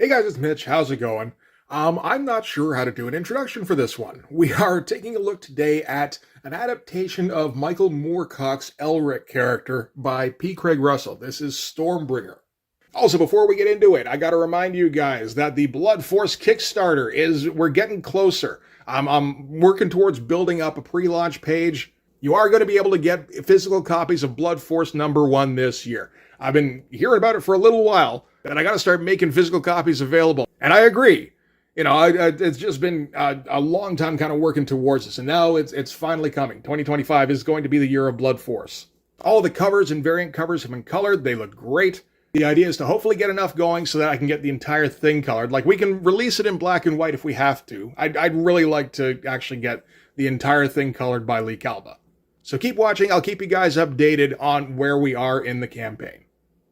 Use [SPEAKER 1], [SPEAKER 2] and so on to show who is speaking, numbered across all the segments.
[SPEAKER 1] Hey guys, it's Mitch. How's it going? I'm not sure how to do an introduction for this one. We are taking a look today at an adaptation of Michael Moorcock's ELRIC character by P. Craig Russell. This is Stormbringer. Also, before we get into it, I gotta remind you guys that the Blood Force Kickstarter we're getting closer. I'm working towards building up a pre-launch page. You are going to be able to get physical copies of Blood Force #1 this year. I've been hearing about it for a little while, and I got to start making physical copies available. And I agree. It's just been a long time kind of working towards this, and now it's finally coming. 2025 is going to be the year of Blood Force. All the covers and variant covers have been colored. They look great. The idea is to hopefully get enough going so that I can get the entire thing colored. Like, we can release it in black and white if we have to. I'd really like to actually get the entire thing colored by Lee Calba. So keep watching. I'll keep you guys updated on where we are in the campaign.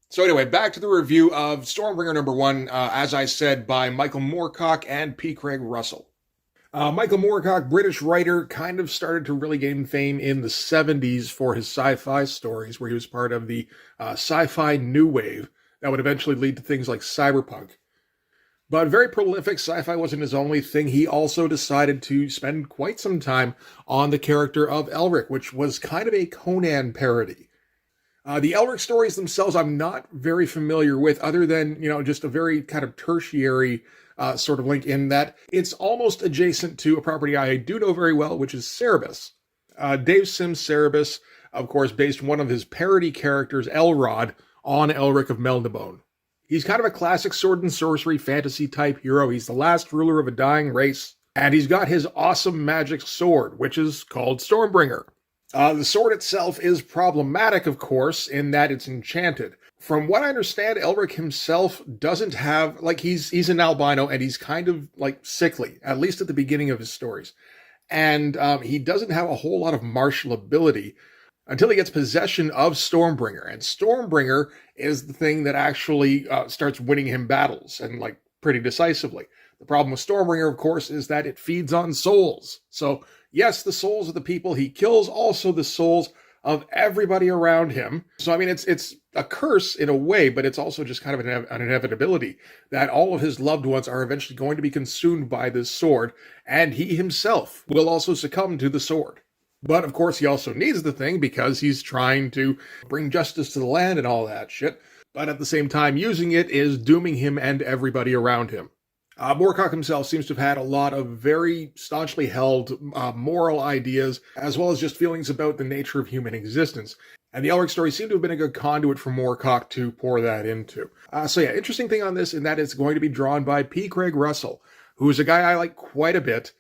[SPEAKER 1] So anyway, back to the review of Stormbringer #1, as I said, by Michael Moorcock and P. Craig Russell. Michael Moorcock, British writer, kind of started to really gain fame in the 70s for his sci-fi stories, where he was part of the sci-fi new wave that would eventually lead to things like cyberpunk. But very prolific, sci-fi wasn't his only thing. He also decided to spend quite some time on the character of Elric, which was kind of a Conan parody. The Elric stories themselves I'm not very familiar with, other than, just a very kind of tertiary sort of link in that it's almost adjacent to a property I do know very well, which is Cerebus. Dave Sim's Cerebus, of course, based one of his parody characters, Elrod, on Elric of Melniboné. He's kind of a classic sword and sorcery fantasy type hero. He's the last ruler of a dying race, and he's got his awesome magic sword, which is called Stormbringer. The sword itself is problematic, of course, in that it's enchanted. From what I understand, Elric himself doesn't have, he's an albino, and he's kind of, sickly, at least at the beginning of his stories. And he doesn't have a whole lot of martial ability until he gets possession of Stormbringer. And Stormbringer is the thing that actually starts winning him battles, and pretty decisively. The problem with Stormbringer, of course, is that it feeds on souls. So yes, the souls of the people he kills, also the souls of everybody around him. So I mean, it's a curse in a way, but it's also just kind of an inevitability that all of his loved ones are eventually going to be consumed by this sword, and he himself will also succumb to the sword. But of course, he also needs the thing because he's trying to bring justice to the land and all that shit. But at the same time, using it is dooming him and everybody around him. Moorcock himself seems to have had a lot of very staunchly held moral ideas, as well as just feelings about the nature of human existence. And the Elric stories seem to have been a good conduit for Moorcock to pour that into. Interesting thing on this in that it's going to be drawn by P. Craig Russell, who is a guy I like quite a bit.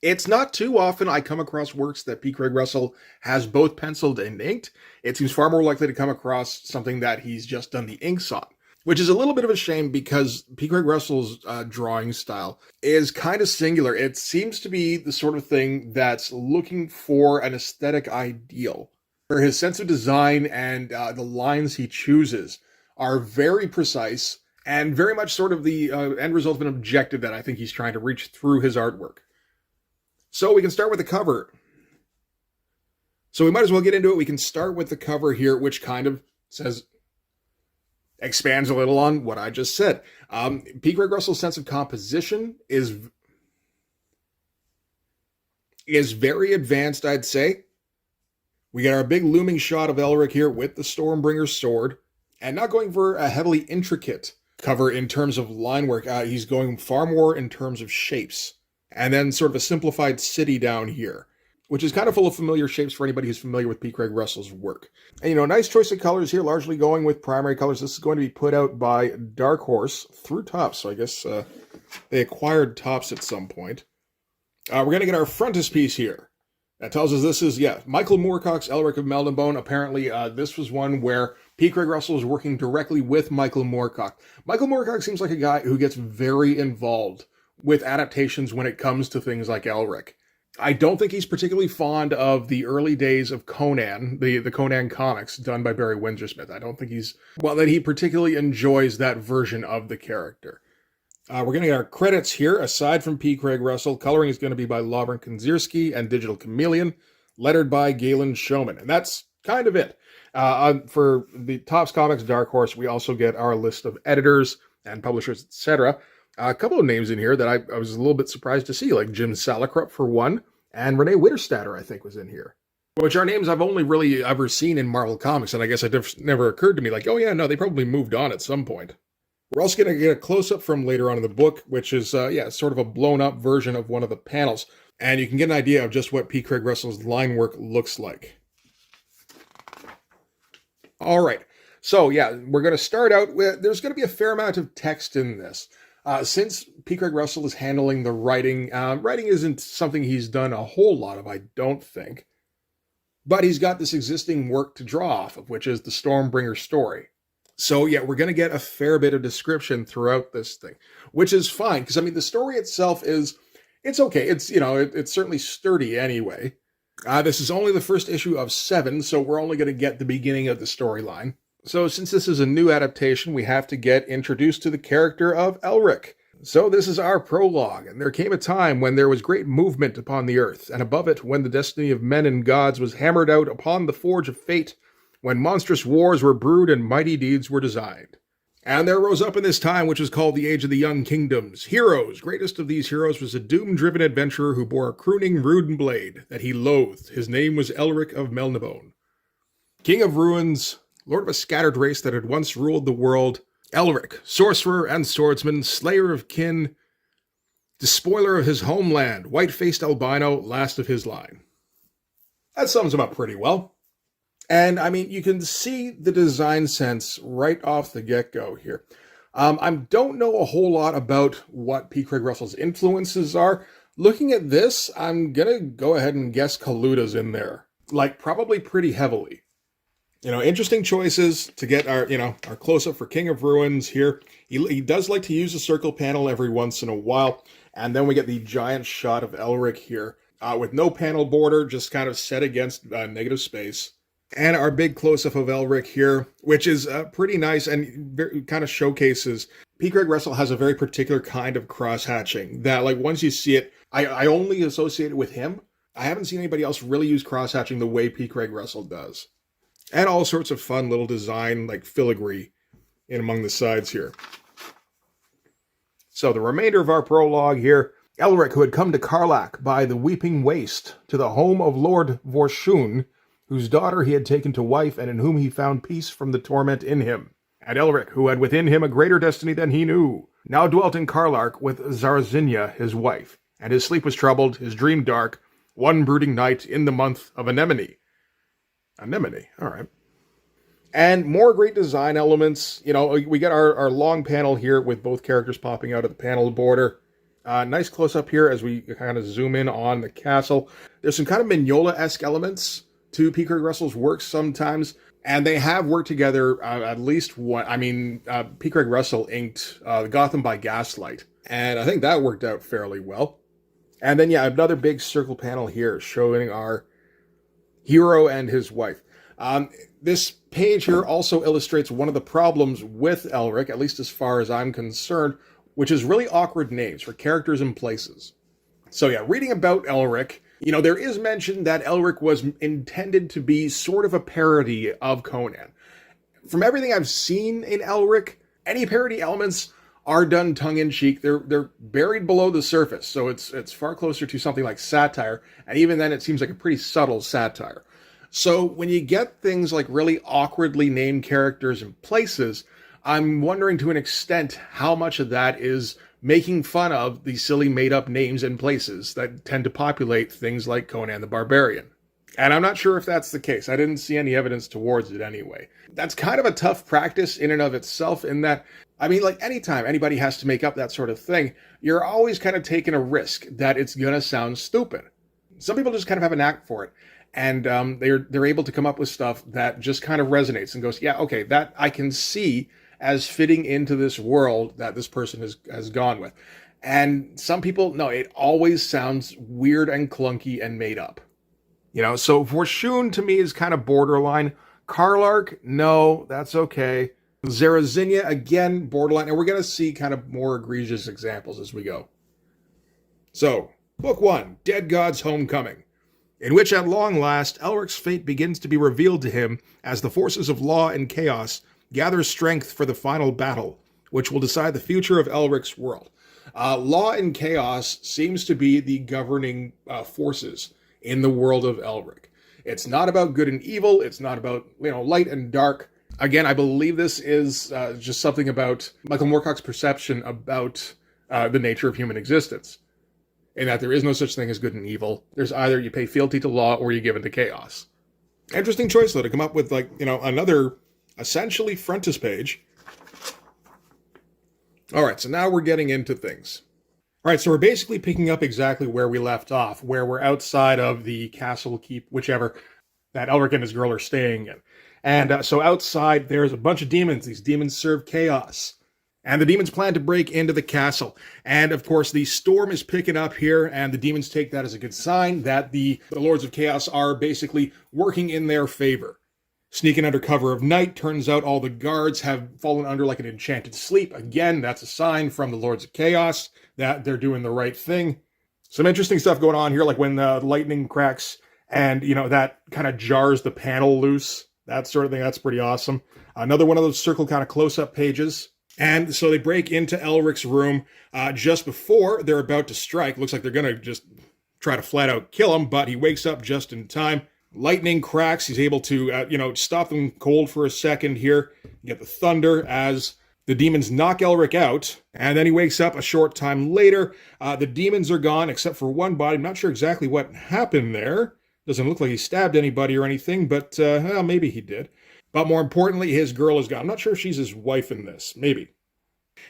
[SPEAKER 1] It's not too often I come across works that P. Craig Russell has both penciled and inked. It seems far more likely to come across something that he's just done the inks on, which is a little bit of a shame because P. Craig Russell's drawing style is kind of singular. It seems to be the sort of thing that's looking for an aesthetic ideal, where his sense of design and the lines he chooses are very precise and very much sort of the end result of an objective that I think he's trying to reach through his artwork. So we can start with the cover. So we might as well get into it. We can start with the cover here, which kind of expands a little on what I just said. P. Craig Russell's sense of composition is very advanced, I'd say. We got our big looming shot of Elric here with the Stormbringer sword, and not going for a heavily intricate cover in terms of line work. He's going far more in terms of shapes. And then sort of a simplified city down here, which is kind of full of familiar shapes for anybody who's familiar with P. Craig Russell's work. And, nice choice of colors here, largely going with primary colors. This is going to be put out by Dark Horse through Topps, so I guess they acquired Topps at some point. We're going to get our frontispiece here. That tells us this is, Michael Moorcock's Elric of Melniboné. Apparently, this was one where P. Craig Russell is working directly with Michael Moorcock. Michael Moorcock seems like a guy who gets very involved with adaptations when it comes to things like Elric. I don't think he's particularly fond of the early days of Conan, the Conan comics done by Barry Windsor-Smith. I don't think that he particularly enjoys that version of the character. We're going to get our credits here. Aside from P. Craig Russell, coloring is going to be by Lovren Kanzierski and Digital Chameleon, lettered by Galen Showman. And that's kind of it. For the Topps Comics Dark Horse, we also get our list of editors and publishers, etc. A couple of names in here that I was a little bit surprised to see, like Jim Salicrup for one, and Renee Witterstatter, I think, was in here. Which are names I've only really ever seen in Marvel Comics, and I guess it never occurred to me, like, oh yeah, no, they probably moved on at some point. We're also going to get a close-up from later on in the book, which is, sort of a blown-up version of one of the panels, and you can get an idea of just what P. Craig Russell's line work looks like. All right, so yeah, we're going to start out with, there's going to be a fair amount of text in this. Since P. Craig Russell is handling the writing, writing isn't something he's done a whole lot of, I don't think. But he's got this existing work to draw off of, which is the Stormbringer story. So yeah, we're going to get a fair bit of description throughout this thing, which is fine, because I mean, the story itself it's okay. It's, it's certainly sturdy anyway. This is only the first issue of 7, so we're only going to get the beginning of the storyline. So since this is a new adaptation, we have to get introduced to the character of ELRIC. So this is our prologue, and there came a time when there was great movement upon the earth, and above it when the destiny of men and gods was hammered out upon the forge of fate, when monstrous wars were brewed and mighty deeds were designed. And there rose up in this time, which is called the Age of the Young Kingdoms, heroes. Greatest of these heroes was a doom-driven adventurer who bore a crooning rude blade that he loathed. His name was ELRIC of Melniboné. King of ruins, lord of a scattered race that had once ruled the world, ELRIC, sorcerer and swordsman, slayer of kin, despoiler of his homeland, white-faced albino, last of his line. That sums him up pretty well. And, I mean, you can see the design sense right off the get-go here. I don't know a whole lot about what P. Craig Russell's influences are. Looking at this, I'm gonna go ahead and guess Kaluta's in there. Like, probably pretty heavily. Interesting choices to get our close-up for King of Ruins here. He does like to use a circle panel every once in a while. And then we get the giant shot of ELRIC here with no panel border, just kind of set against negative space. And our big close-up of ELRIC here, which is pretty nice and kind of showcases P. Craig Russell has a very particular kind of cross-hatching that, like, once you see it, I only associate it with him. I haven't seen anybody else really use cross-hatching the way P. Craig Russell does. And all sorts of fun little design, like filigree, in among the sides here. So the remainder of our prologue here, ELRIC, who had come to Karlach by the Weeping Waste, to the home of Lord Vorshun, whose daughter he had taken to wife, and in whom he found peace from the torment in him. And ELRIC, who had within him a greater destiny than he knew, now dwelt in Karlach with Zarzinia, his wife. And his sleep was troubled, his dream dark, one brooding night in the month of Anemone. Anemone, all right. And more great design elements. We get our long panel here with both characters popping out of the panel border. Nice close-up here as we kind of zoom in on the castle. There's some kind of Mignola-esque elements to P. Craig Russell's works sometimes, and they have worked together at least one. I mean, P. Craig Russell inked Gotham by Gaslight, and I think that worked out fairly well. And then, another big circle panel here showing our hero and his wife. This page here also illustrates one of the problems with ELRIC, at least as far as I'm concerned, which is really awkward names for characters and places. So reading about ELRIC, there is mention that ELRIC was intended to be sort of a parody of Conan. From everything I've seen in ELRIC, any parody elements are done tongue-in-cheek. They're buried below the surface, so it's far closer to something like satire, and even then it seems like a pretty subtle satire. So when you get things like really awkwardly named characters and places, I'm wondering to an extent how much of that is making fun of the silly made-up names and places that tend to populate things like Conan the Barbarian. And I'm not sure if that's the case. I didn't see any evidence towards it anyway. That's kind of a tough practice in and of itself in that, I mean, like anytime anybody has to make up that sort of thing, you're always kind of taking a risk that it's going to sound stupid. Some people just kind of have a knack for it. And they're able to come up with stuff that just kind of resonates and goes, yeah, okay, that I can see as fitting into this world that this person has gone with. And some people, no, it always sounds weird and clunky and made up. So Vorshun to me is kind of borderline. Karlark, no, that's okay. Zarazinia, again, borderline. And we're going to see kind of more egregious examples as we go. So, Book 1, Dead God's Homecoming, in which at long last ELRIC's fate begins to be revealed to him as the forces of law and chaos gather strength for the final battle, which will decide the future of Elric's world. Law and chaos seems to be the governing forces in the world of Elric. It's not about good and evil. It's not about, light and dark. Again, I believe this is just something about Michael Moorcock's perception about the nature of human existence, and that there is no such thing as good and evil. There's either you pay fealty to law or you give in to chaos. Interesting choice, though, to come up with, another essentially frontispiece. All right, so now we're getting into things. All right, so we're basically picking up exactly where we left off, where we're outside of the castle, keep, whichever, that Elric and his girl are staying in. And so outside, there's a bunch of demons. These demons serve chaos. And the demons plan to break into the castle. And, of course, the storm is picking up here, and the demons take that as a good sign that the Lords of Chaos are basically working in their favor. Sneaking under cover of night, turns out all the guards have fallen under like an enchanted sleep. Again, that's a sign from the Lords of Chaos that they're doing the right thing. Some interesting stuff going on here, like when the lightning cracks and, that kind of jars the panel loose. That sort of thing, that's pretty awesome. Another one of those circle kind of close-up pages. And so they break into Elric's room just before they're about to strike. Looks like they're going to just try to flat out kill him, but he wakes up just in time. Lightning cracks. He's able to, stop them cold for a second here. You get the thunder as the demons knock Elric out, and then he wakes up a short time later. The demons are gone, except for one body. I'm not sure exactly what happened there. Doesn't look like he stabbed anybody or anything, but maybe he did. But more importantly, his girl is gone. I'm not sure if she's his wife in this. Maybe.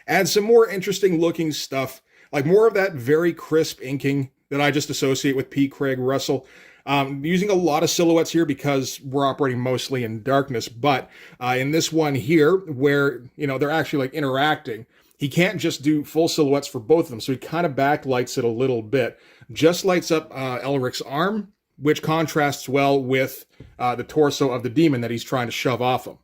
[SPEAKER 1] And some more interesting looking stuff, like more of that very crisp inking that I just associate with P. Craig Russell. Using a lot of silhouettes here because we're operating mostly in darkness. But in this one here, where, they're actually interacting, he can't just do full silhouettes for both of them. So he kind of backlights it a little bit. Just lights up Elric's arm, which contrasts well with the torso of the demon that he's trying to shove off him.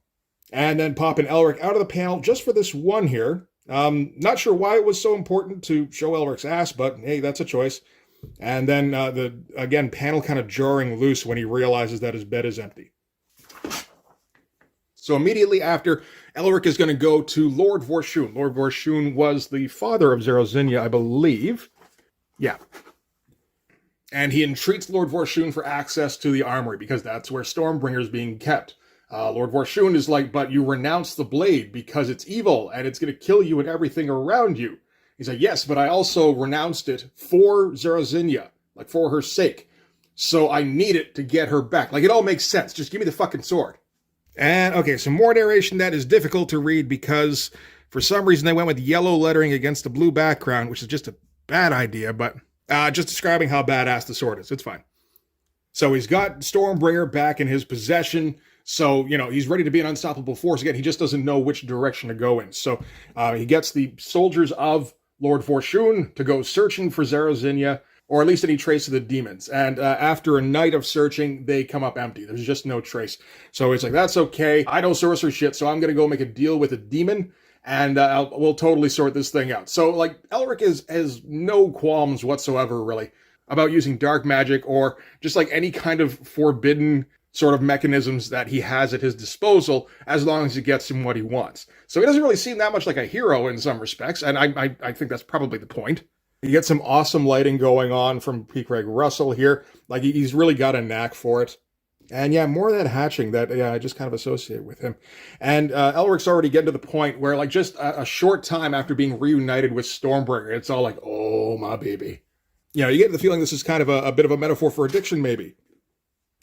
[SPEAKER 1] And then popping Elric out of the panel just for this one here. Not sure why it was so important to show Elric's ass, but hey, that's a choice. And then the panel kind of jarring loose when he realizes that his bed is empty. So immediately after, Elric is going to go to Lord Vorshun. Lord Vorshun was the father of Zerozenia, I believe. Yeah. And he entreats Lord Vorshun for access to the armory, because that's where Stormbringer is being kept. Lord Vorshun is like, but you renounce the blade because it's evil, and it's going to kill you and everything around you. He's like, yes, but I also renounced it for Zerozenia, like for her sake. So I need it to get her back. Like, it all makes sense. Just give me the fucking sword. And, okay, some more narration that is difficult to read because for some reason they went with yellow lettering against a blue background, which is just a bad idea, but just describing how badass the sword is. It's fine. So he's got Stormbringer back in his possession. So, he's ready to be an unstoppable force again. He just doesn't know which direction to go in. So he gets the soldiers of Lord Vorshun to go searching for Zerozenia, or at least any trace of the demons. And after a night of searching, they come up empty. There's just no trace. So it's like, that's okay. I don't sorcerer shit, so I'm going to go make a deal with a demon, and we'll totally sort this thing out. So, Elric has no qualms whatsoever, really, about using dark magic or just, any kind of forbidden sort of mechanisms that he has at his disposal, as long as he gets him what he wants. So he doesn't really seem that much like a hero in some respects, and I think that's probably the point. You get some awesome lighting going on from P. Craig Russell here. He's really got a knack for it. And yeah, more of that hatching that I just kind of associate with him. And Elric's already getting to the point where, just a short time after being reunited with Stormbringer, it's all like, oh, my baby. You get the feeling this is kind of a bit of a metaphor for addiction, maybe.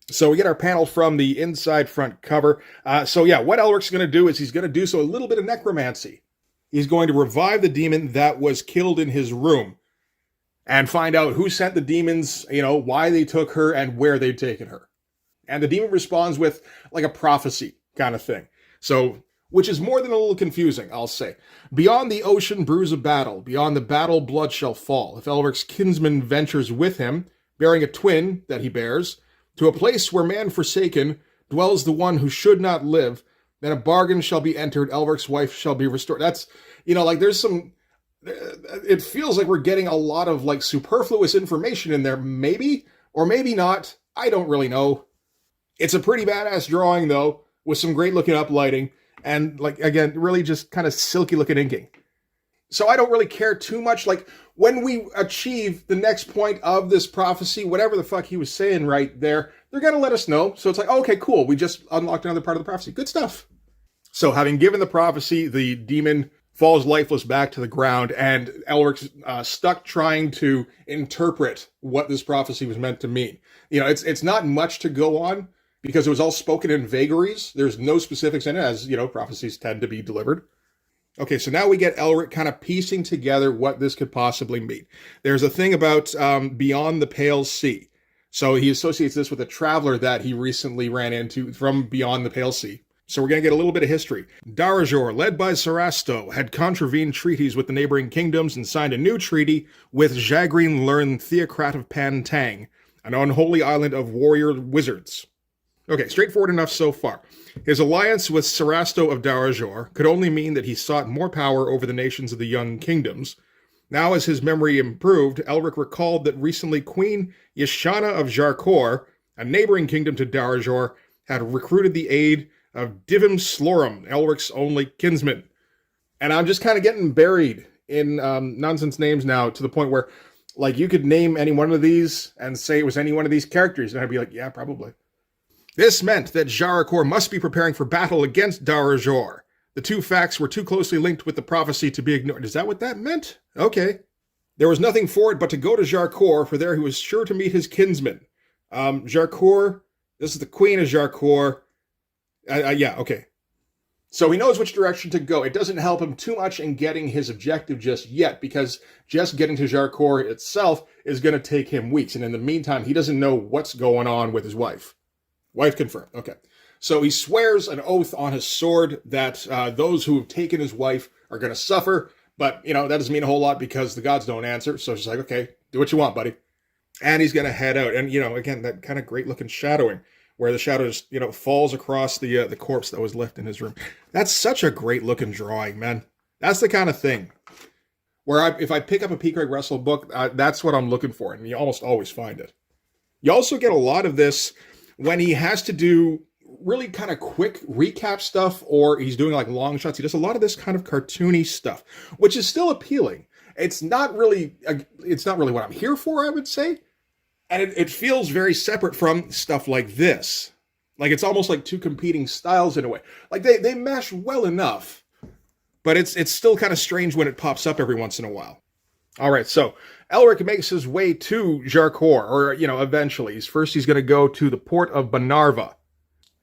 [SPEAKER 1] So we get our panel from the inside front cover. What Elric's going to do is he's going to do a little bit of necromancy. He's going to revive the demon that was killed in his room and find out who sent the demons, why they took her and where they'd taken her. And the demon responds with a prophecy kind of thing. So, which is more than a little confusing, I'll say. Beyond the ocean brews a battle. Beyond the battle blood shall fall. If Elric's kinsman ventures with him, bearing a twin that he bears, to a place where man forsaken dwells the one who should not live, then a bargain shall be entered, Elric's wife shall be restored. That's, there's some, it feels like we're getting a lot of superfluous information in there, maybe, or maybe not. I don't really know. It's a pretty badass drawing though, with some great looking up lighting, and like again, really just kind of silky looking inking. So I don't really care too much. Like when we achieve the next point of this prophecy, whatever the fuck he was saying right there, they're gonna let us know. So it's like, okay, cool, we just unlocked another part of the prophecy. Good stuff. So having given the prophecy, the demon falls lifeless back to the ground, and Elric's stuck trying to interpret what this prophecy was meant to mean. You know, it's not much to go on because it was all spoken in vagaries. There's no specifics in it, as you know, prophecies tend to be delivered. Okay, so now we get Elric kind of piecing together what this could possibly mean. There's a thing about beyond the Pale Sea. So he associates this with a traveler that he recently ran into from beyond the Pale Sea. So we're going to get a little bit of history. Darajor, led by Sarasto, had contravened treaties with the neighboring kingdoms and signed a new treaty with Jagrin Lern, Theocrat of Pantang, an unholy island of warrior wizards. Okay, straightforward enough so far. His alliance with Sarasto of Darajor could only mean that he sought more power over the nations of the young kingdoms. Now, as his memory improved, Elric recalled that recently Queen Yashana of Jarkor, a neighboring kingdom to Darajor, had recruited the aid of Divim Slorum, Elric's only kinsman. And I'm just kind of getting buried in nonsense names now to the point where, like, you could name any one of these and say it was any one of these characters, and I'd be like, yeah, probably. This meant that Jarkor must be preparing for battle against Darajor. The two facts were too closely linked with the prophecy to be ignored. Is that what that meant? Okay. There was nothing for it but to go to Jarkor, for there he was sure to meet his kinsman. Jarkor, this is the Queen of Jarkor. Yeah, okay. So he knows which direction to go. It doesn't help him too much in getting his objective just yet, because just getting to Jarkor itself is going to take him weeks. And in the meantime, he doesn't know what's going on with his wife. Wife confirmed. Okay. So he swears an oath on his sword that those who have taken his wife are going to suffer. But, you know, that doesn't mean a whole lot because the gods don't answer. So she's like, okay, do what you want, buddy. And he's going to head out. And, you know, again, that kind of great looking shadowing where the shadow just, you know, falls across the corpse that was left in his room. That's such a great looking drawing, man. That's the kind of thing where if I pick up a P. Craig Russell book, that's what I'm looking for. And you almost always find it. You also get a lot of this when he has to do really kind of quick recap stuff, or he's doing like long shots. He does a lot of this kind of cartoony stuff, which is still appealing. It's not really what I'm here for, I would say. And it feels very separate from stuff like this. Like it's almost like two competing styles in a way. Like they mesh well enough, but it's still kind of strange when it pops up every once in a while. All right, so Elric makes his way to Jarkor, or, you know, eventually. First, he's going to go to the port of Banarva.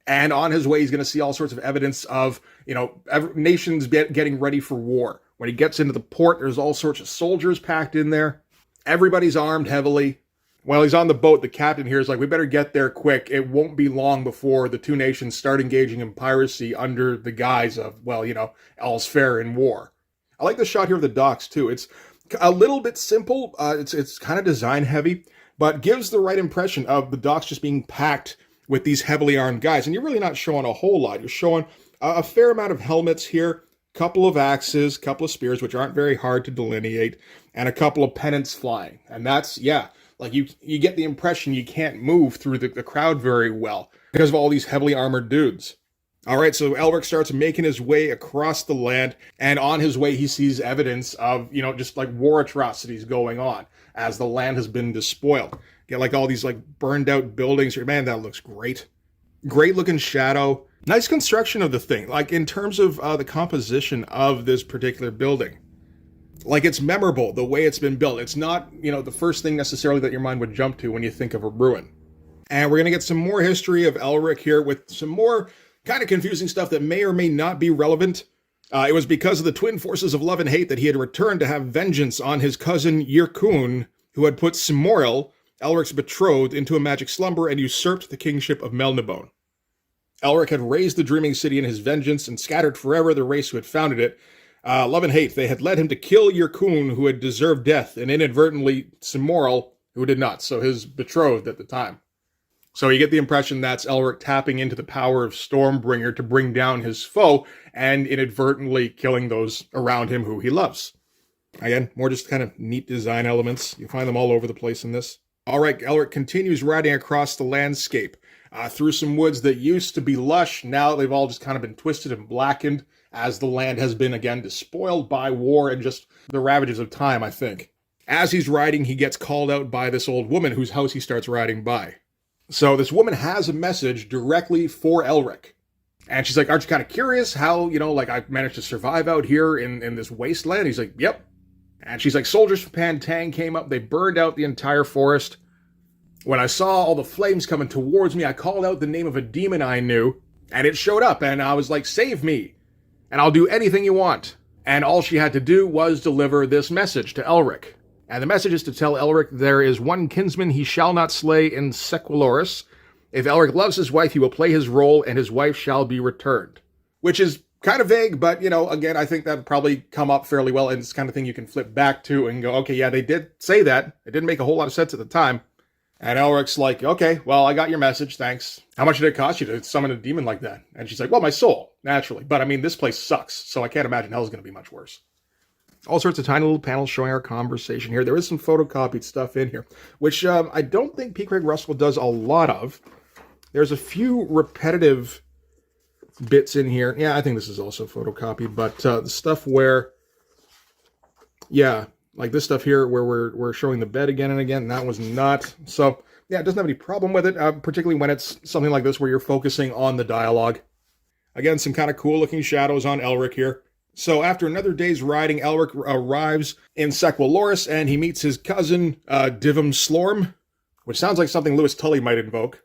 [SPEAKER 1] And on his way, he's going to see all sorts of evidence of, you know, nations getting ready for war. When he gets into the port, there's all sorts of soldiers packed in there. Everybody's armed heavily. While he's on the boat, the captain here is like, we better get there quick. It won't be long before the two nations start engaging in piracy under the guise of, well, you know, all's fair in war. I like the shot here of the docks, too. It's a little bit simple. It's kind of design heavy, but gives the right impression of the docks just being packed with these heavily armed guys. And you're really not showing a whole lot. You're showing a fair amount of helmets here, couple of axes, couple of spears, which aren't very hard to delineate, and a couple of pennants flying. And that's, yeah, like you get the impression you can't move through the crowd very well because of all these heavily armored dudes. All right, so Elric starts making his way across the land, and on his way he sees evidence of, you know, just like war atrocities going on as the land has been despoiled. Get like all these like burned out buildings. Man, that looks great. Great looking shadow. Nice construction of the thing, like in terms of the composition of this particular building. Like it's memorable the way it's been built. It's not, you know, the first thing necessarily that your mind would jump to when you think of a ruin. And we're going to get some more history of Elric here with some more kind of confusing stuff that may or may not be relevant. It was because of the twin forces of love and hate that he had returned to have vengeance on his cousin Yirkun, who had put Simoril, Elric's betrothed, into a magic slumber and usurped the kingship of Melnibone. Elric had raised the Dreaming City in his vengeance and scattered forever the race who had founded it. Love and hate, they had led him to kill Yirkun, who had deserved death, and inadvertently Simoril, who did not, so his betrothed at the time. So you get the impression that's Elric tapping into the power of Stormbringer to bring down his foe and inadvertently killing those around him who he loves. Again, more just kind of neat design elements. You find them all over the place in this. All right, Elric continues riding across the landscape. through some woods that used to be lush. Now they've all just kind of been twisted and blackened as the land has been again despoiled by war and just the ravages of time, I think. As he's riding, he gets called out by this old woman whose house he starts riding by. So this woman has a message directly for ELRIC. And she's like, aren't you kind of curious how, like I managed to survive out here in this wasteland? He's like, yep. And she's like, soldiers from Pantang came up. They burned out the entire forest. When I saw all the flames coming towards me, I called out the name of a demon I knew. And it showed up. And I was like, save me. And I'll do anything you want. And all she had to do was deliver this message to ELRIC. And the message is to tell ELRIC there is one kinsman he shall not slay in Sequaloris. If ELRIC loves his wife, he will play his role, and his wife shall be returned. Which is kind of vague, but, again, I think that would probably come up fairly well, and it's the kind of thing you can flip back to and go, okay, yeah, they did say that. It didn't make a whole lot of sense at the time. And ELRIC's like, okay, well, I got your message, thanks. How much did it cost you to summon a demon like that? And she's like, well, my soul, naturally. But, this place sucks, so I can't imagine hell's going to be much worse. All sorts of tiny little panels showing our conversation here. There is some photocopied stuff in here, which I don't think P. Craig Russell does a lot of. There's a few repetitive bits in here. Yeah, I think this is also photocopied, but the stuff where, yeah, like this stuff here where we're showing the bed again and again, that was not. So, yeah, it doesn't have any problem with it, particularly when it's something like this where you're focusing on the dialogue. Again, some kind of cool-looking shadows on ELRIC here. So after another day's riding, ELRIC arrives in Sequaloris, and he meets his cousin, Divum Slorm, which sounds like something Lewis Tully might invoke.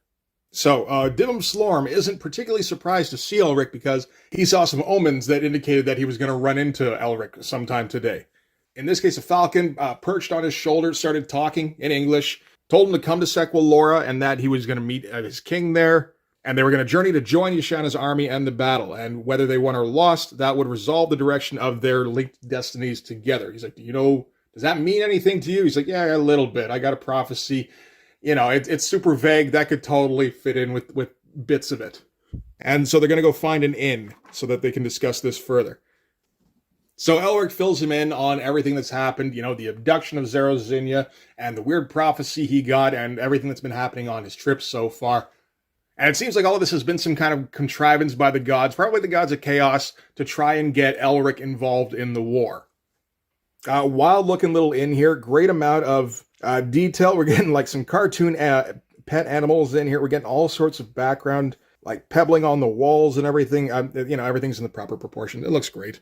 [SPEAKER 1] So Divum Slorm isn't particularly surprised to see ELRIC because he saw some omens that indicated that he was going to run into ELRIC sometime today. In this case, a falcon perched on his shoulder, started talking in English, told him to come to Sequalora and that he was going to meet his king there. And they were going to journey to join Yashana's army and the battle. And whether they won or lost, that would resolve the direction of their linked destinies together. He's like, does that mean anything to you? He's like, yeah, a little bit. I got a prophecy. It's super vague. That could totally fit in with bits of it. And so they're going to go find an inn so that they can discuss this further. So ELRIC fills him in on everything that's happened, the abduction of Zerozinia and the weird prophecy he got and everything that's been happening on his trip so far. And it seems like all of this has been some kind of contrivance by the gods, probably the gods of chaos, to try and get ELRIC involved in the war. Wild-looking little inn here, great amount of detail. We're getting like some cartoon pet animals in here. We're getting all sorts of background, like pebbling on the walls and everything. Everything's in the proper proportion. It looks great.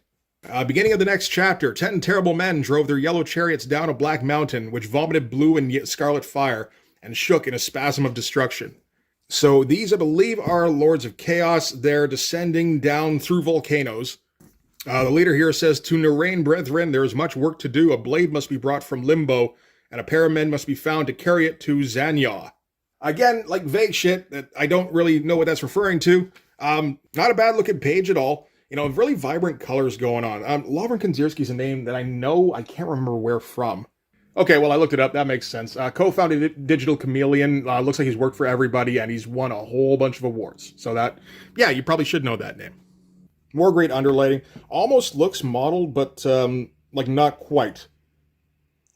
[SPEAKER 1] Beginning of the next chapter, 10 terrible men drove their yellow chariots down a black mountain, which vomited blue and scarlet fire, and shook in a spasm of destruction. So these, I believe, are lords of chaos. They're descending down through volcanoes. The leader here says, to Narain brethren, there is much work to do. A blade must be brought from Limbo, and a pair of men must be found to carry it to Zanya. Again, like vague shit that I don't really know what that's referring to. Not a bad looking page at all. Really vibrant colors going on. Lovren Kanzierski's a name that I know, I can't remember where from. Okay, well, I looked it up. That makes sense. Co-founded Digital Chameleon. Looks like he's worked for everybody, and he's won a whole bunch of awards. So that, yeah, you probably should know that name. More great underlighting. Almost looks modeled, but, not quite.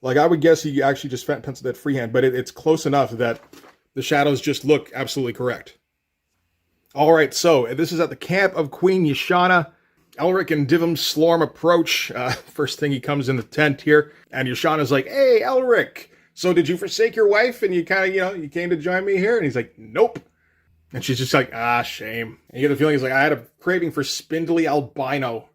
[SPEAKER 1] Like, I would guess he actually just penciled that freehand, but it's close enough that the shadows just look absolutely correct. All right, so this is at the camp of Queen Yashana. ELRIC and Divum Slorm approach. First thing he comes in the tent here, and Yashana's like, hey, ELRIC, so did you forsake your wife and you kind of, you came to join me here? And he's like, nope. And she's just like, shame. And you get the feeling he's like, I had a craving for spindly albino.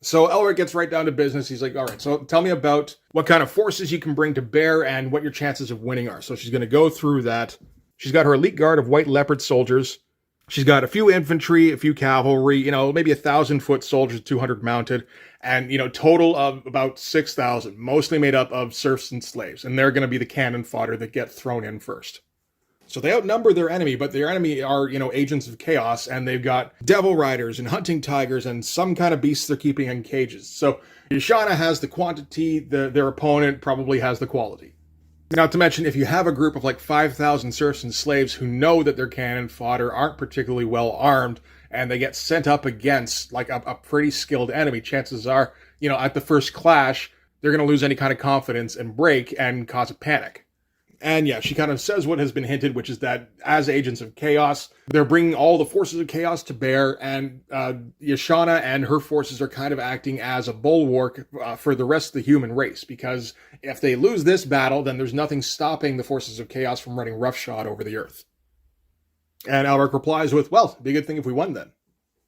[SPEAKER 1] So ELRIC gets right down to business. He's like, all right, so tell me about what kind of forces you can bring to bear and what your chances of winning are. So she's going to go through that. She's got her elite guard of white leopard soldiers. She's got a few infantry, a few cavalry, maybe 1,000-foot soldiers, 200 mounted, and, total of about 6,000, mostly made up of serfs and slaves. And they're going to be the cannon fodder that get thrown in first. So they outnumber their enemy, but their enemy are, agents of chaos, and they've got devil riders and hunting tigers and some kind of beasts they're keeping in cages. So Yashana has the quantity, their opponent probably has the quality. Not to mention, if you have a group of like 5,000 serfs and slaves who know that their cannon fodder aren't particularly well armed, and they get sent up against like a pretty skilled enemy, chances are, at the first clash, they're going to lose any kind of confidence and break and cause a panic. And yeah, she kind of says what has been hinted, which is that as agents of chaos, they're bringing all the forces of chaos to bear, and Yashana and her forces are kind of acting as a bulwark for the rest of the human race, because if they lose this battle, then there's nothing stopping the forces of chaos from running roughshod over the earth. And Elric replies with, well, it'd be a good thing if we won then.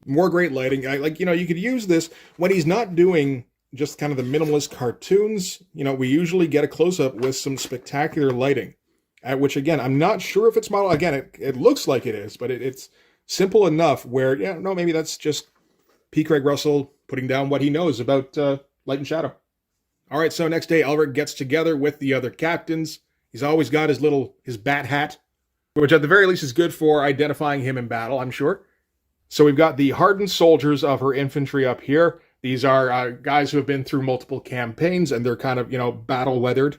[SPEAKER 1] More great lighting. You could use this when he's not doing just kind of the minimalist cartoons. We usually get a close-up with some spectacular lighting, at which, again, I'm not sure if it's model. Again, it looks like it is, but it's simple enough where, maybe that's just P. Craig Russell putting down what he knows about light and shadow. All right, so next day, Elric gets together with the other captains. He's always got his bat hat, which at the very least is good for identifying him in battle, I'm sure. So we've got the hardened soldiers of her infantry up here. These are guys who have been through multiple campaigns, and they're kind of, battle-weathered.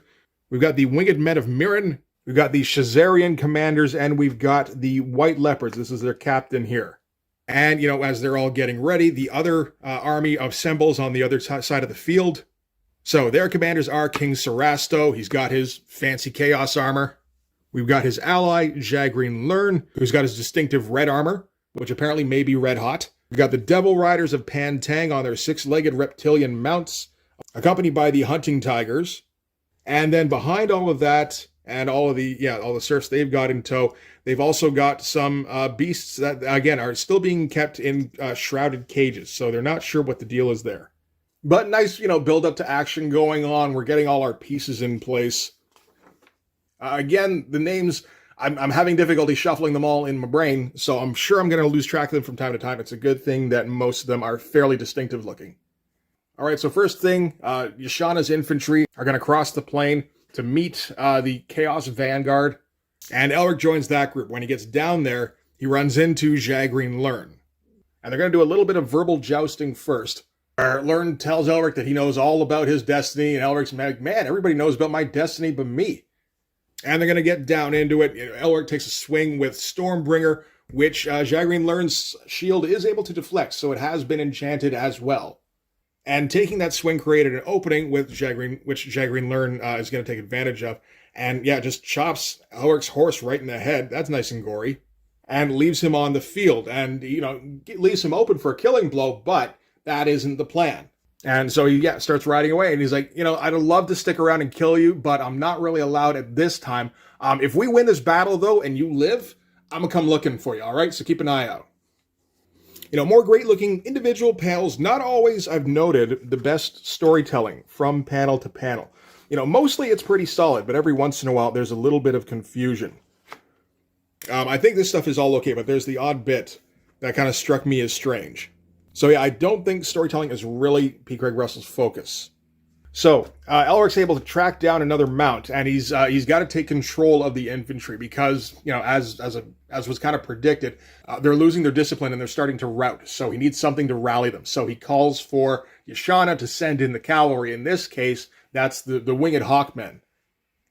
[SPEAKER 1] We've got the winged men of Mirren. We've got the Shazarian commanders, and we've got the White Leopards. This is their captain here. And, as they're all getting ready, the other army assembles on the other side of the field. So their commanders are King Sarasto. He's got his fancy chaos armor. We've got his ally, Jagrin Lern, who's got his distinctive red armor, which apparently may be red hot. We've got the Devil Riders of Pantang on their six-legged reptilian mounts, accompanied by the Hunting Tigers. And then behind all of that, and all the serfs they've got in tow, they've also got some beasts that, again, are still being kept in shrouded cages, so they're not sure what the deal is there. But nice, build up to action going on. We're getting all our pieces in place. Again, the names, I'm having difficulty shuffling them all in my brain, so I'm sure I'm going to lose track of them from time to time. It's a good thing that most of them are fairly distinctive looking. All right, so first thing, Yashana's infantry are going to cross the plain to meet the Chaos Vanguard, and Elric joins that group. When he gets down there, he runs into Jagrin Lern. And they're going to do a little bit of verbal jousting first. Lern tells Elric that he knows all about his destiny, and Elric's like, man, everybody knows about my destiny but me. And they're going to get down into it. Elric takes a swing with Stormbringer, which Jagrin Lern's shield is able to deflect, so it has been enchanted as well. And taking that swing created an opening which Jagrin Lern is going to take advantage of. And just chops Elric's horse right in the head. That's nice and gory. And leaves him on the field. And, leaves him open for a killing blow, but that isn't the plan. And so he starts riding away, and he's like, I'd love to stick around and kill you, but I'm not really allowed at this time. If we win this battle, though, and you live, I'm going to come looking for you, all right? So keep an eye out. More great-looking individual panels. Not always, I've noted, the best storytelling from panel to panel. Mostly it's pretty solid, but every once in a while there's a little bit of confusion. I think this stuff is all okay, but there's the odd bit that kind of struck me as strange. So I don't think storytelling is really P. Craig Russell's focus. So Elric's able to track down another mount, and he's got to take control of the infantry because as was kind of predicted, they're losing their discipline and they're starting to rout. So he needs something to rally them. So he calls for Yashana to send in the cavalry. In this case, that's the winged hawkmen.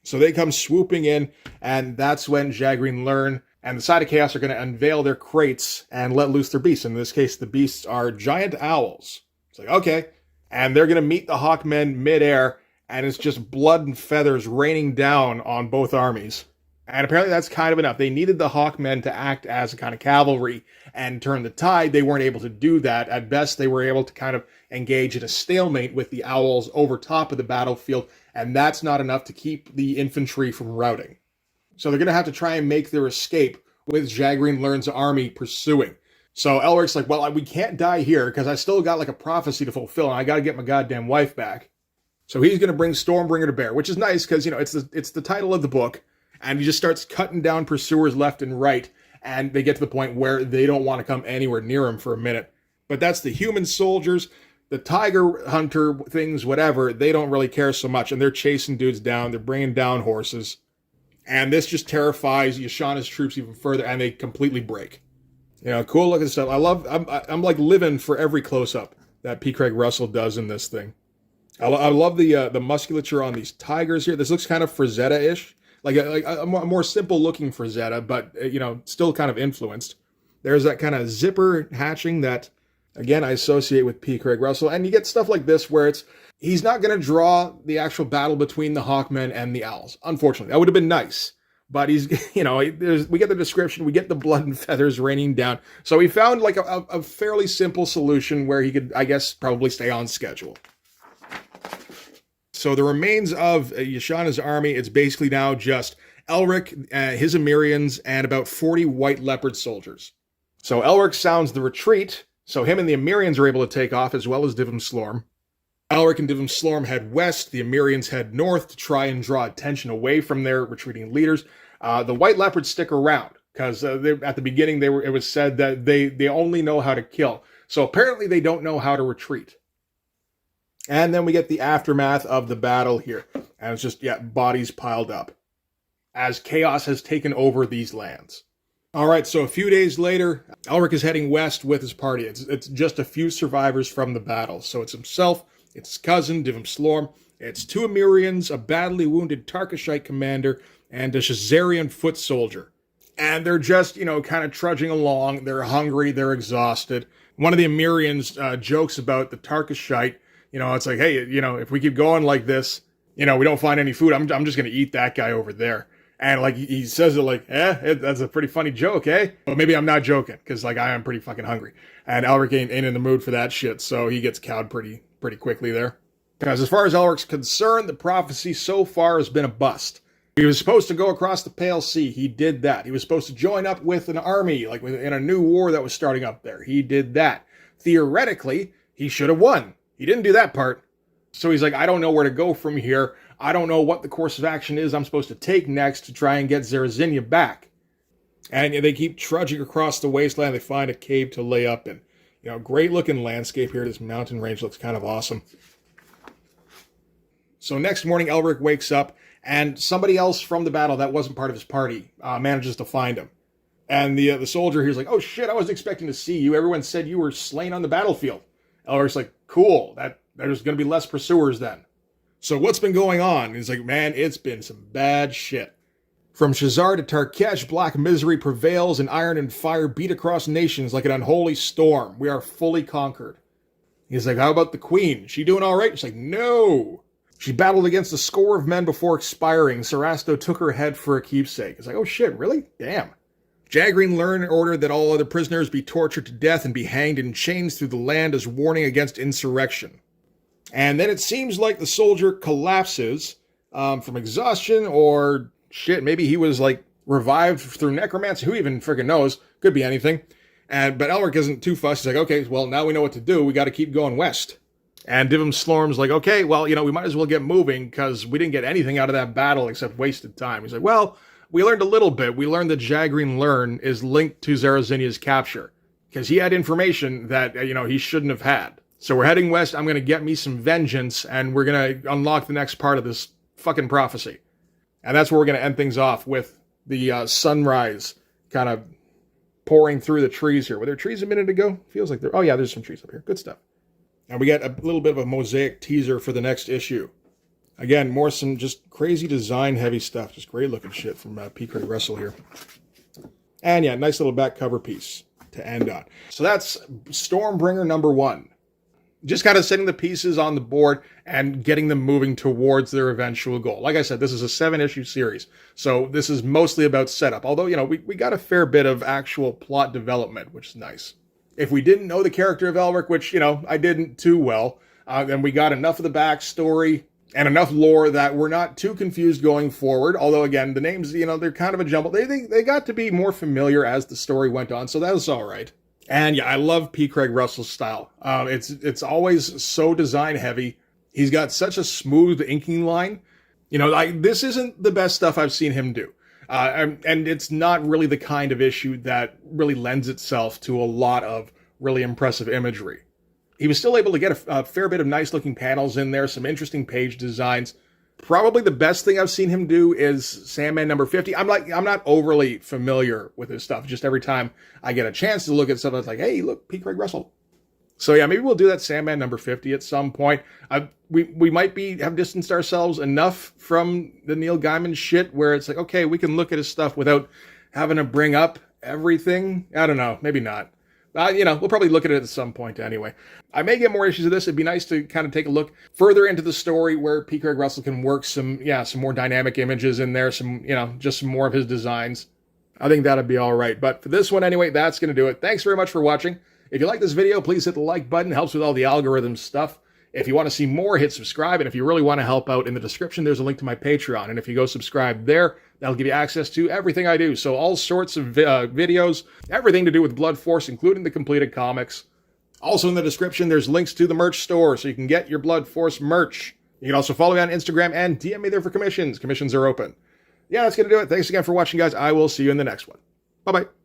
[SPEAKER 1] So they come swooping in, and that's when Jagrin Lern and the Side of Chaos are going to unveil their crates and let loose their beasts. In this case, the beasts are giant owls. It's like, okay. And they're going to meet the Hawkmen midair, and it's just blood and feathers raining down on both armies. And apparently that's kind of enough. They needed the Hawkmen to act as a kind of cavalry and turn the tide. They weren't able to do that. At best, they were able to kind of engage in a stalemate with the owls over top of the battlefield, and that's not enough to keep the infantry from routing. So they're going to have to try and make their escape with Jagrin Lern's army pursuing. So Elric's like, well, we can't die here because I still got like a prophecy to fulfill, and I got to get my goddamn wife back. So he's going to bring Stormbringer to bear, which is nice because, it's the title of the book, and he just starts cutting down pursuers left and right, and they get to the point where they don't want to come anywhere near him for a minute. But that's the human soldiers, the tiger hunter things, whatever, they don't really care so much, and they're chasing dudes down, they're bringing down horses. And this just terrifies Yashana's troops even further, and they completely break. Cool looking stuff. I'm like living for every close-up that P. Craig Russell does in this thing. I love the musculature on these tigers here. This looks kind of Frazetta-ish. Like a more simple-looking Frazetta, but, still kind of influenced. There's that kind of zipper hatching that Again, I associate with P. Craig Russell, and you get stuff like this where he's not going to draw the actual battle between the Hawkmen and the Owls. Unfortunately, that would have been nice. But he's, we get the description, we get the blood and feathers raining down. So he found like a fairly simple solution where he could, I guess, probably stay on schedule. So the remains of Yashana's army, it's basically now just ELRIC, his Emirians, and about 40 white leopard soldiers. So ELRIC sounds the retreat, so him and the Emirians are able to take off, as well as Divim Slorm. ELRIC and Divim Slorm head west, the Emirians head north to try and draw attention away from their retreating leaders. The White Leopards stick around, because at the beginning it was said that they only know how to kill. So apparently they don't know how to retreat. And then we get the aftermath of the battle here. And it's just, bodies piled up, as chaos has taken over these lands. All right, so a few days later, ELRIC is heading west with his party. It's just a few survivors from the battle. So it's himself, it's his cousin, Divim Slorm, it's 2 Emirians, a badly wounded Tarkashite commander, and a Shazarian foot soldier. And they're just, kind of trudging along. They're hungry, they're exhausted. One of the Emirians jokes about the Tarkashite. It's like, hey, if we keep going like this, we don't find any food, I'm just going to eat that guy over there. And like he says it like, that's a pretty funny joke, eh? But maybe I'm not joking, because like I am pretty fucking hungry. And ELRIC ain't in the mood for that shit, so he gets cowed pretty quickly there. Because as far as ELRIC's concerned, the prophecy so far has been a bust. He was supposed to go across the Pale Sea. He did that. He was supposed to join up with an army, like in a new war that was starting up there. He did that. Theoretically, he should have won. He didn't do that part. So he's like, I don't know where to go from here. I don't know what the course of action is I'm supposed to take next to try and get Zarazinia back. And they keep trudging across the wasteland. They find a cave to lay up in. Great looking landscape here. This mountain range looks kind of awesome. So next morning, ELRIC wakes up, and somebody else from the battle that wasn't part of his party manages to find him. And the soldier here's like, oh shit, I wasn't expecting to see you. Everyone said you were slain on the battlefield. ELRIC's like, cool, there's going to be less pursuers then. So what's been going on? He's like, man, it's been some bad shit. From Shazar to Tarkesh, black misery prevails, and iron and fire beat across nations like an unholy storm. We are fully conquered. He's like, how about the queen? She doing all right? She's like, no. She battled against a score of men before expiring. Sarasto took her head for a keepsake. It's like, oh shit, really? Damn. Jagreen Learn ordered that all other prisoners be tortured to death and be hanged in chains through the land as warning against insurrection. And then it seems like the soldier collapses from exhaustion, or shit, maybe he was like revived through necromancy. Who even friggin' knows? Could be anything. But ELRIC isn't too fussed. He's like, okay, well, now we know what to do. We got to keep going west. And Divim Slorm's like, okay, well, we might as well get moving, because we didn't get anything out of that battle except wasted time. He's like, well, we learned a little bit. We learned that Jagreen Learn is linked to Zarazinia's capture, because he had information that, he shouldn't have had. So we're heading west. I'm going to get me some vengeance, and we're going to unlock the next part of this fucking prophecy. And that's where we're going to end things off, with the sunrise kind of pouring through the trees here. Were there trees a minute ago? Feels like there. Oh yeah, there's some trees up here. Good stuff. And we get a little bit of a mosaic teaser for the next issue. Again, more some just crazy design heavy stuff. Just great looking shit from P. Craig Russell here. And yeah, nice little back cover piece to end on. So that's Stormbringer number 1. Just kind of setting the pieces on the board and getting them moving towards their eventual goal. Like I said, this is a 7-issue series, so this is mostly about setup. Although, we got a fair bit of actual plot development, which is nice. If we didn't know the character of ELRIC, which, I didn't too well, then we got enough of the backstory and enough lore that we're not too confused going forward. Although, again, the names, they're kind of a jumble. They got to be more familiar as the story went on, so that was all right. And yeah, I love P. Craig Russell's style. It's always so design heavy. He's got such a smooth inking line. This isn't the best stuff I've seen him do. And it's not really the kind of issue that really lends itself to a lot of really impressive imagery. He was still able to get a fair bit of nice looking panels in there, some interesting page designs. Probably the best thing I've seen him do is Sandman number 50. I'm not overly familiar with his stuff. Just every time I get a chance to look at stuff, I was like, hey, look, P. Craig Russell. So yeah, maybe we'll do that Sandman number 50 at some point. We might have distanced ourselves enough from the Neil Gaiman shit where it's like, okay, we can look at his stuff without having to bring up everything. I don't know, maybe not. We'll probably look at it at some point anyway. I may get more issues of this. It'd be nice to kind of take a look further into the story where P. Craig Russell can work some more dynamic images in there, just some more of his designs. I think that'd be all right. But for this one anyway, that's going to do it. Thanks very much for watching. If you like this video, please hit the like button. It helps with all the algorithm stuff. If you want to see more, hit subscribe. And if you really want to help out, in the description, there's a link to my Patreon. And if you go subscribe there, that'll give you access to everything I do. So all sorts of videos, everything to do with Blood Force, including the completed comics. Also in the description, there's links to the merch store, so you can get your Blood Force merch. You can also follow me on Instagram and DM me there for commissions. Commissions are open. Yeah, that's going to do it. Thanks again for watching, guys. I will see you in the next one. Bye-bye.